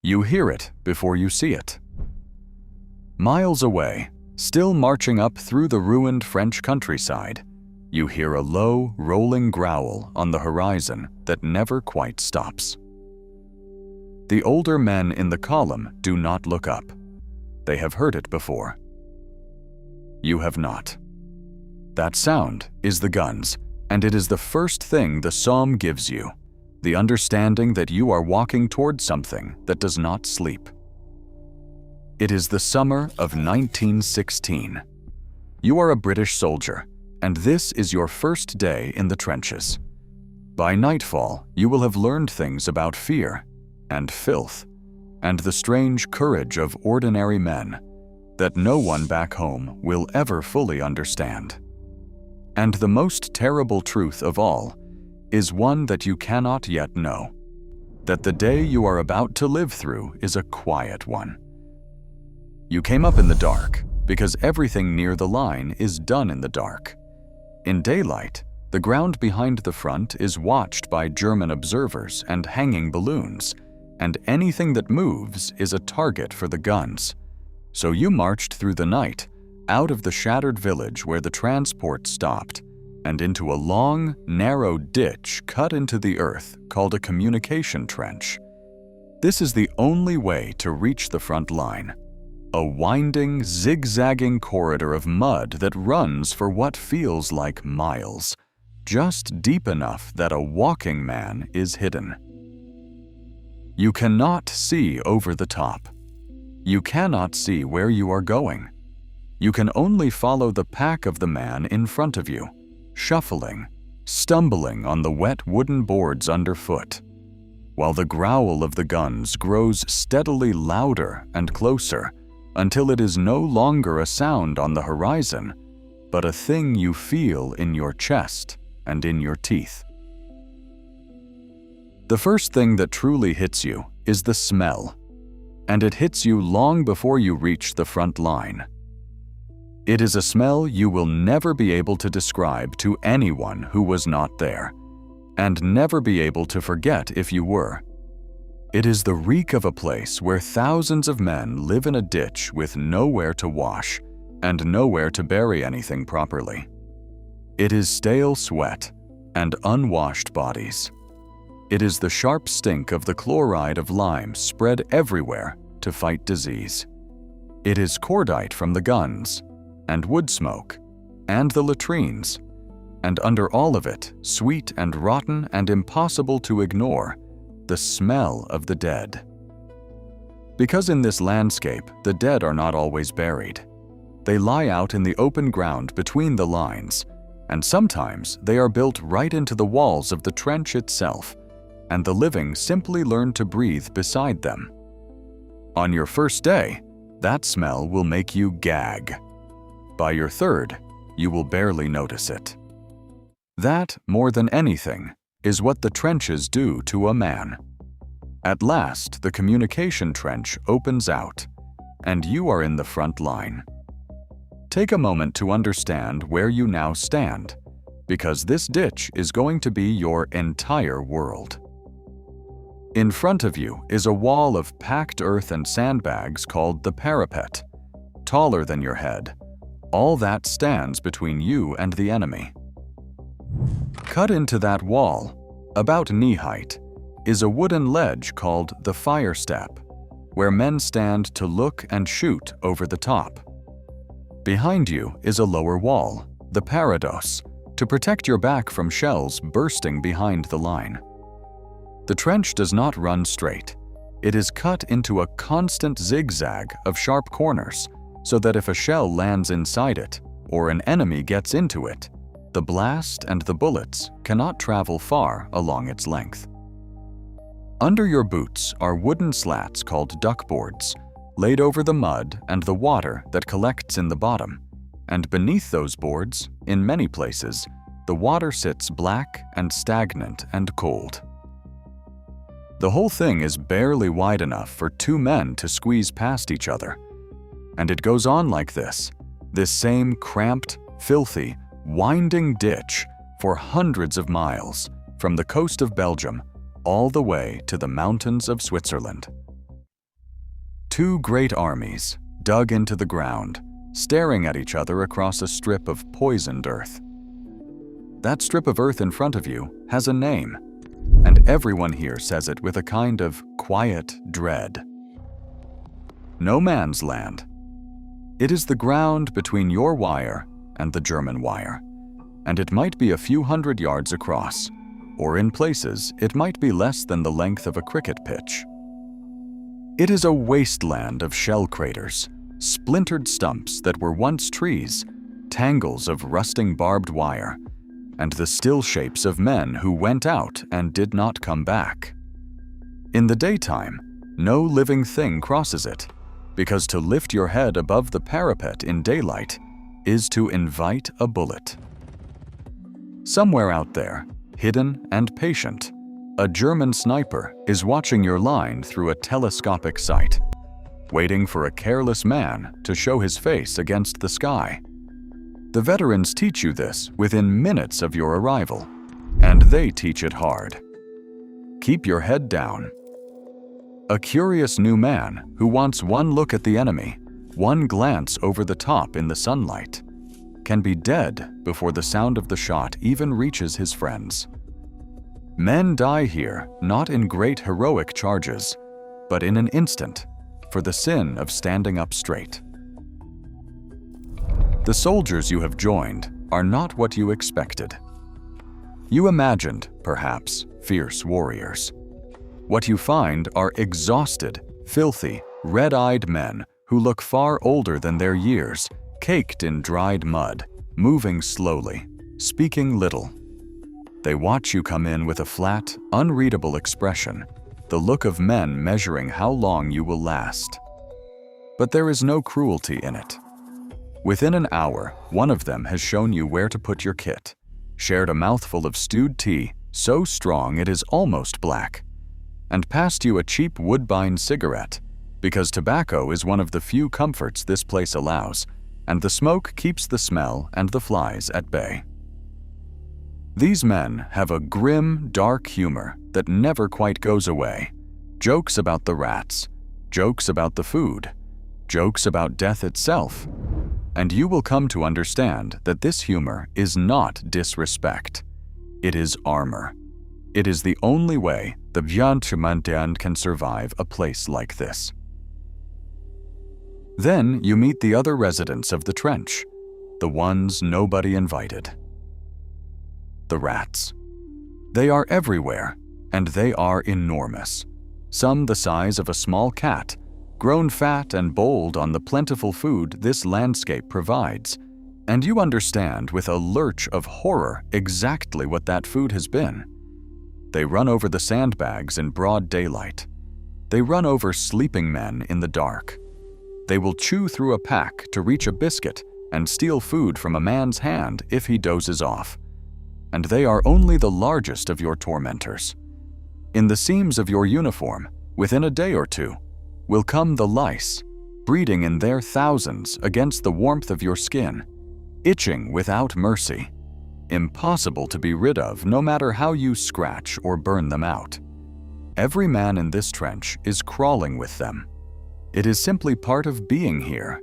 You hear it before you see it. Miles away, still marching up through the ruined French countryside, you hear a low, rolling growl on the horizon that never quite stops. The older men in the column do not look up. They have heard it before. You have not. That sound is the guns, and it is the first thing the Somme gives you, the understanding that you are walking toward something that does not sleep. It is the summer of 1916. You are a British soldier, and this is your first day in the trenches. By nightfall, you will have learned things about fear and filth and the strange courage of ordinary men that no one back home will ever fully understand. And the most terrible truth of all is one that you cannot yet know, that the day you are about to live through is a quiet one. You came up in the dark because everything near the line is done in the dark. In daylight, the ground behind the front is watched by German observers and hanging balloons, and anything that moves is a target for the guns. So you marched through the night, out of the shattered village where the transport stopped, and into a long, narrow ditch cut into the earth called a communication trench. This is the only way to reach the front line. A winding, zigzagging corridor of mud that runs for what feels like miles, just deep enough that a walking man is hidden. You cannot see over the top. You cannot see where you are going. You can only follow the pack of the man in front of you, shuffling, stumbling on the wet wooden boards underfoot, while the growl of the guns grows steadily louder and closer until it is no longer a sound on the horizon, but a thing you feel in your chest and in your teeth. The first thing that truly hits you is the smell, and it hits you long before you reach the front line. It is a smell you will never be able to describe to anyone who was not there, and never be able to forget if you were. It is the reek of a place where thousands of men live in a ditch with nowhere to wash and nowhere to bury anything properly. It is stale sweat and unwashed bodies. It is the sharp stink of the chloride of lime spread everywhere to fight disease. It is cordite from the guns, and wood smoke, and the latrines, and under all of it, sweet and rotten and impossible to ignore, the smell of the dead. Because in this landscape, the dead are not always buried. They lie out in the open ground between the lines, and sometimes they are built right into the walls of the trench itself, and the living simply learn to breathe beside them. On your first day, that smell will make you gag. By your third, you will barely notice it. That, more than anything, is what the trenches do to a man. At last, the communication trench opens out, and you are in the front line. Take a moment to understand where you now stand, because this ditch is going to be your entire world. In front of you is a wall of packed earth and sandbags called the parapet, taller than your head. All that stands between you and the enemy. Cut into that wall, about knee height, is a wooden ledge called the fire step, where men stand to look and shoot over the top. Behind you is a lower wall, the parados, to protect your back from shells bursting behind the line. The trench does not run straight. It is cut into a constant zigzag of sharp corners, so that if a shell lands inside it, or an enemy gets into it, the blast and the bullets cannot travel far along its length. Under your boots are wooden slats called duckboards, laid over the mud and the water that collects in the bottom, and beneath those boards, in many places, the water sits black and stagnant and cold. The whole thing is barely wide enough for two men to squeeze past each other. And it goes on like this same cramped, filthy, winding ditch for hundreds of miles, from the coast of Belgium all the way to the mountains of Switzerland. Two great armies, dug into the ground, staring at each other across a strip of poisoned earth. That strip of earth in front of you has a name, and everyone here says it with a kind of quiet dread. No man's land. It is the ground between your wire and the German wire, and it might be a few hundred yards across, or in places it might be less than the length of a cricket pitch. It is a wasteland of shell craters, splintered stumps that were once trees, tangles of rusting barbed wire, and the still shapes of men who went out and did not come back. In the daytime, no living thing crosses it, because to lift your head above the parapet in daylight is to invite a bullet. Somewhere out there, hidden and patient, a German sniper is watching your line through a telescopic sight, waiting for a careless man to show his face against the sky. The veterans teach you this within minutes of your arrival, and they teach it hard. Keep your head down. A curious new man who wants one look at the enemy, one glance over the top in the sunlight, can be dead before the sound of the shot even reaches his friends. Men die here not in great heroic charges, but in an instant, for the sin of standing up straight. The soldiers you have joined are not what you expected. You imagined, perhaps, fierce warriors. What you find are exhausted, filthy, red-eyed men who look far older than their years, caked in dried mud, moving slowly, speaking little. They watch you come in with a flat, unreadable expression, the look of men measuring how long you will last. But there is no cruelty in it. Within an hour, one of them has shown you where to put your kit, shared a mouthful of stewed tea so strong it is almost black, and passed you a cheap woodbine cigarette, because tobacco is one of the few comforts this place allows, and the smoke keeps the smell and the flies at bay. These men have a grim, dark humor that never quite goes away. Jokes about the rats, jokes about the food, jokes about death itself. And you will come to understand that this humor is not disrespect. It is armor. It is the only way the WW1 can survive a place like this. Then you meet the other residents of the trench, the ones nobody invited. The rats. They are everywhere, and they are enormous. Some the size of a small cat, grown fat and bold on the plentiful food this landscape provides, and you understand with a lurch of horror exactly what that food has been. They run over the sandbags in broad daylight. They run over sleeping men in the dark. They will chew through a pack to reach a biscuit and steal food from a man's hand if he dozes off. And they are only the largest of your tormentors. In the seams of your uniform, within a day or two, will come the lice, breeding in their thousands against the warmth of your skin, itching without mercy, impossible to be rid of no matter how you scratch or burn them out. Every man in this trench is crawling with them. It is simply part of being here,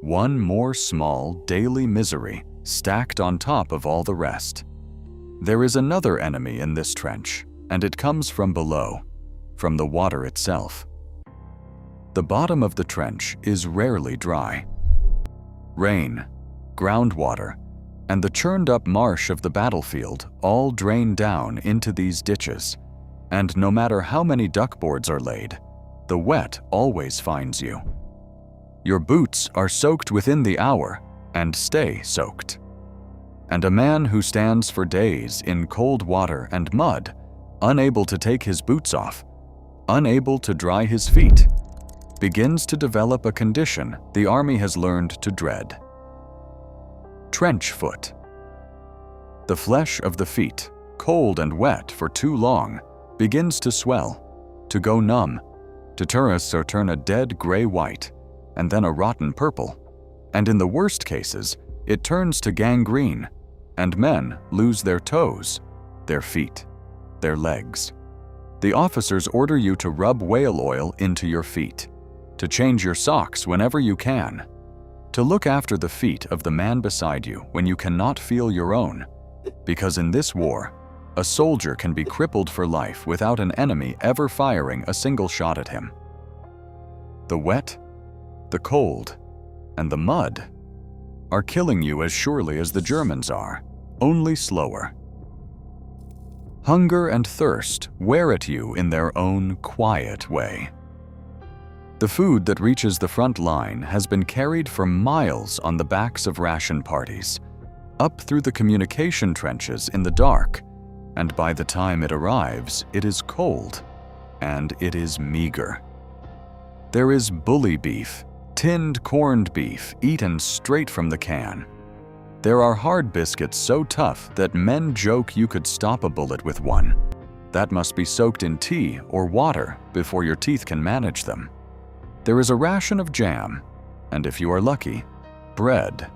one more small daily misery stacked on top of all the rest. There is another enemy in this trench, and it comes from below, from the water itself. The bottom of the trench is rarely dry. Rain, groundwater, and the churned-up marsh of the battlefield all drain down into these ditches, and no matter how many duckboards are laid, the wet always finds you. Your boots are soaked within the hour and stay soaked. And a man who stands for days in cold water and mud, unable to take his boots off, unable to dry his feet, begins to develop a condition the army has learned to dread. Trench foot. The flesh of the feet, cold and wet for too long, begins to swell, to go numb, to turn a dead gray-white, and then a rotten purple, and in the worst cases, it turns to gangrene, and men lose their toes, their feet, their legs. The officers order you to rub whale oil into your feet, to change your socks whenever you can, to look after the feet of the man beside you when you cannot feel your own, because in this war, a soldier can be crippled for life without an enemy ever firing a single shot at him. The wet, the cold, and the mud are killing you as surely as the Germans are, only slower. Hunger and thirst wear at you in their own quiet way. The food that reaches the front line has been carried for miles on the backs of ration parties, up through the communication trenches in the dark, and by the time it arrives, it is cold, and it is meager. There is bully beef, tinned corned beef eaten straight from the can. There are hard biscuits so tough that men joke you could stop a bullet with one. That must be soaked in tea or water before your teeth can manage them. There is a ration of jam, and if you are lucky, bread,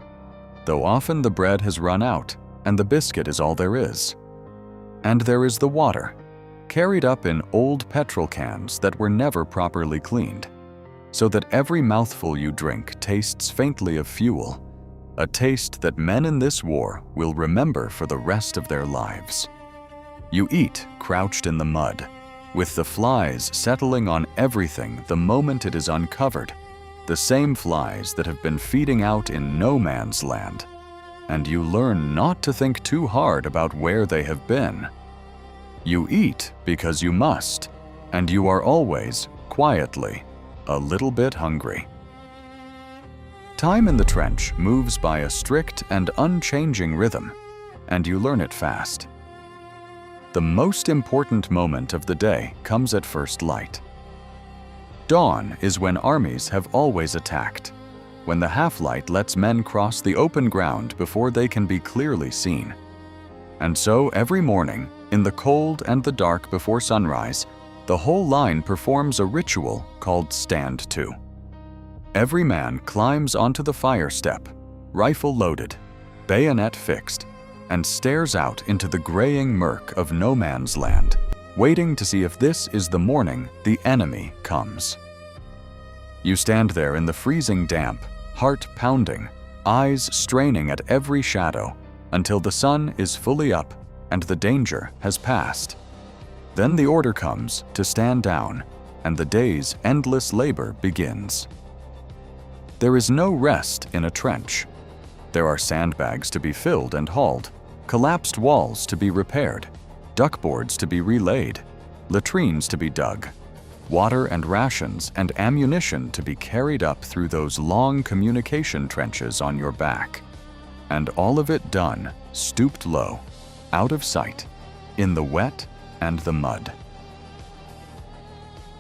though often the bread has run out and the biscuit is all there is. And there is the water, carried up in old petrol cans that were never properly cleaned, so that every mouthful you drink tastes faintly of fuel, a taste that men in this war will remember for the rest of their lives. You eat crouched in the mud, with the flies settling on everything the moment it is uncovered, the same flies that have been feeding out in no man's land, and you learn not to think too hard about where they have been. You eat because you must, and you are always, quietly, a little bit hungry. Time in the trench moves by a strict and unchanging rhythm, and you learn it fast. The most important moment of the day comes at first light. Dawn is when armies have always attacked, when the half-light lets men cross the open ground before they can be clearly seen. And so every morning, in the cold and the dark before sunrise, the whole line performs a ritual called Stand To. Every man climbs onto the fire step, rifle loaded, bayonet fixed, and stares out into the graying murk of no man's land, waiting to see if this is the morning the enemy comes. You stand there in the freezing damp, heart pounding, eyes straining at every shadow, until the sun is fully up and the danger has passed. Then the order comes to stand down, and the day's endless labor begins. There is no rest in a trench. There are sandbags to be filled and hauled, collapsed walls to be repaired, duckboards to be relaid, latrines to be dug, water and rations and ammunition to be carried up through those long communication trenches on your back. And all of it done, stooped low, out of sight, in the wet and the mud.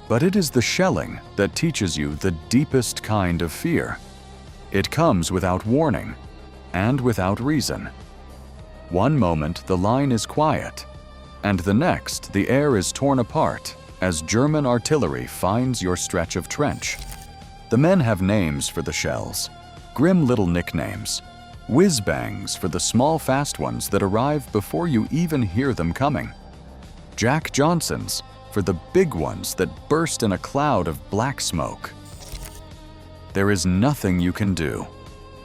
But it is the shelling that teaches you the deepest kind of fear. It comes without warning and without reason. One moment the line is quiet, and the next the air is torn apart as German artillery finds your stretch of trench. The men have names for the shells, grim little nicknames, whiz-bangs for the small fast ones that arrive before you even hear them coming, Jack Johnsons for the big ones that burst in a cloud of black smoke. There is nothing you can do.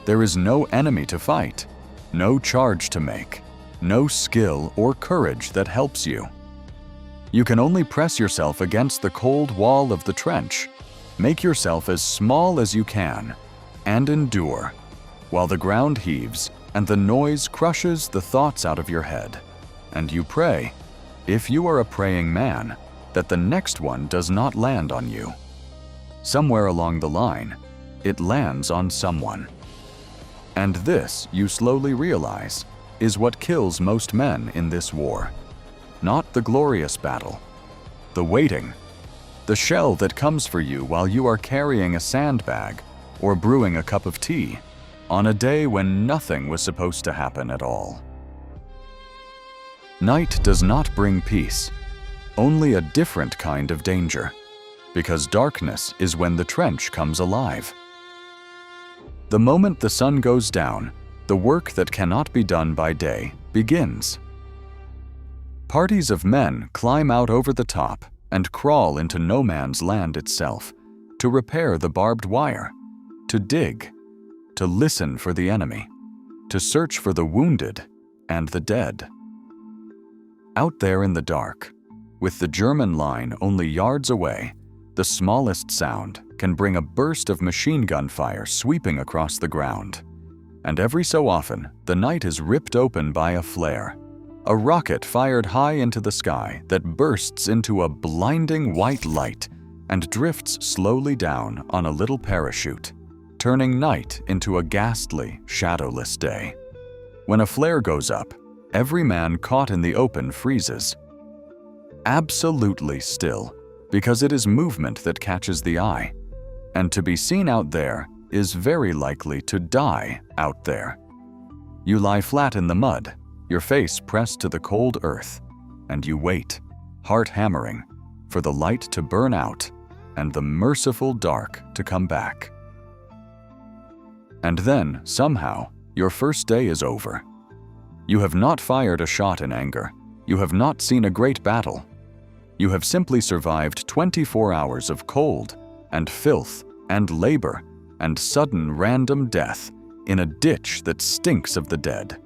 There is no enemy to fight, no charge to make, no skill or courage that helps you. You can only press yourself against the cold wall of the trench, make yourself as small as you can, and endure, while the ground heaves and the noise crushes the thoughts out of your head, and you pray, if you are a praying man, that the next one does not land on you. Somewhere along the line, it lands on someone. And this, you slowly realize, is what kills most men in this war. Not the glorious battle, the waiting, the shell that comes for you while you are carrying a sandbag or brewing a cup of tea on a day when nothing was supposed to happen at all. Night does not bring peace, only a different kind of danger, because darkness is when the trench comes alive. The moment the sun goes down, the work that cannot be done by day begins. Parties of men climb out over the top and crawl into no man's land itself, to repair the barbed wire, to dig, to listen for the enemy, to search for the wounded and the dead. Out there in the dark, with the German line only yards away, the smallest sound can bring a burst of machine gun fire sweeping across the ground. And every so often, the night is ripped open by a flare, a rocket fired high into the sky that bursts into a blinding white light and drifts slowly down on a little parachute, turning night into a ghastly, shadowless day. When a flare goes up, every man caught in the open freezes, absolutely still, because it is movement that catches the eye, and to be seen out there is very likely to die out there. You lie flat in the mud, your face pressed to the cold earth, and you wait, heart hammering, for the light to burn out and the merciful dark to come back. And then, somehow, your first day is over. You have not fired a shot in anger. You have not seen a great battle. You have simply survived 24 hours of cold and filth and labor and sudden random death in a ditch that stinks of the dead.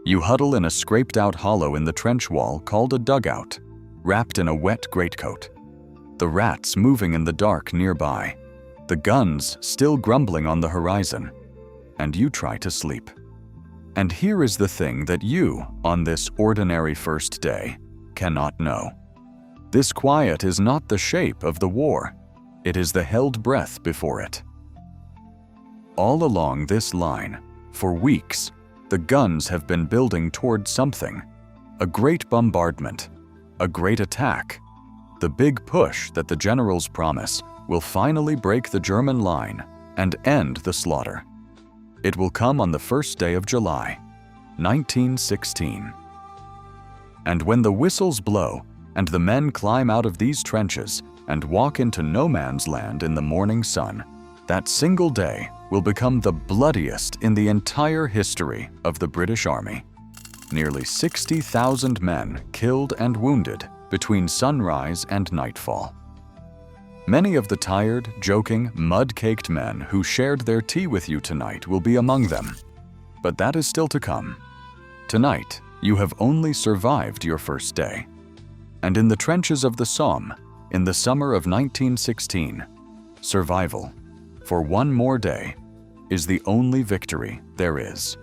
You huddle in a scraped-out hollow in the trench wall called a dugout, wrapped in a wet greatcoat. The rats moving in the dark nearby, the guns still grumbling on the horizon, and you try to sleep. And here is the thing that you, on this ordinary first day, cannot know. This quiet is not the shape of the war. It is the held breath before it. All along this line, for weeks, the guns have been building toward something. A great bombardment, a great attack, the big push that the generals promise will finally break the German line and end the slaughter. It will come on the first day of July, 1916. And when the whistles blow and the men climb out of these trenches and walk into no man's land in the morning sun, that single day will become the bloodiest in the entire history of the British Army. Nearly 60,000 men killed and wounded between sunrise and nightfall. Many of the tired, joking, mud-caked men who shared their tea with you tonight will be among them. But that is still to come. Tonight, you have only survived your first day. And in the trenches of the Somme, in the summer of 1916, survival, for one more day, is the only victory there is.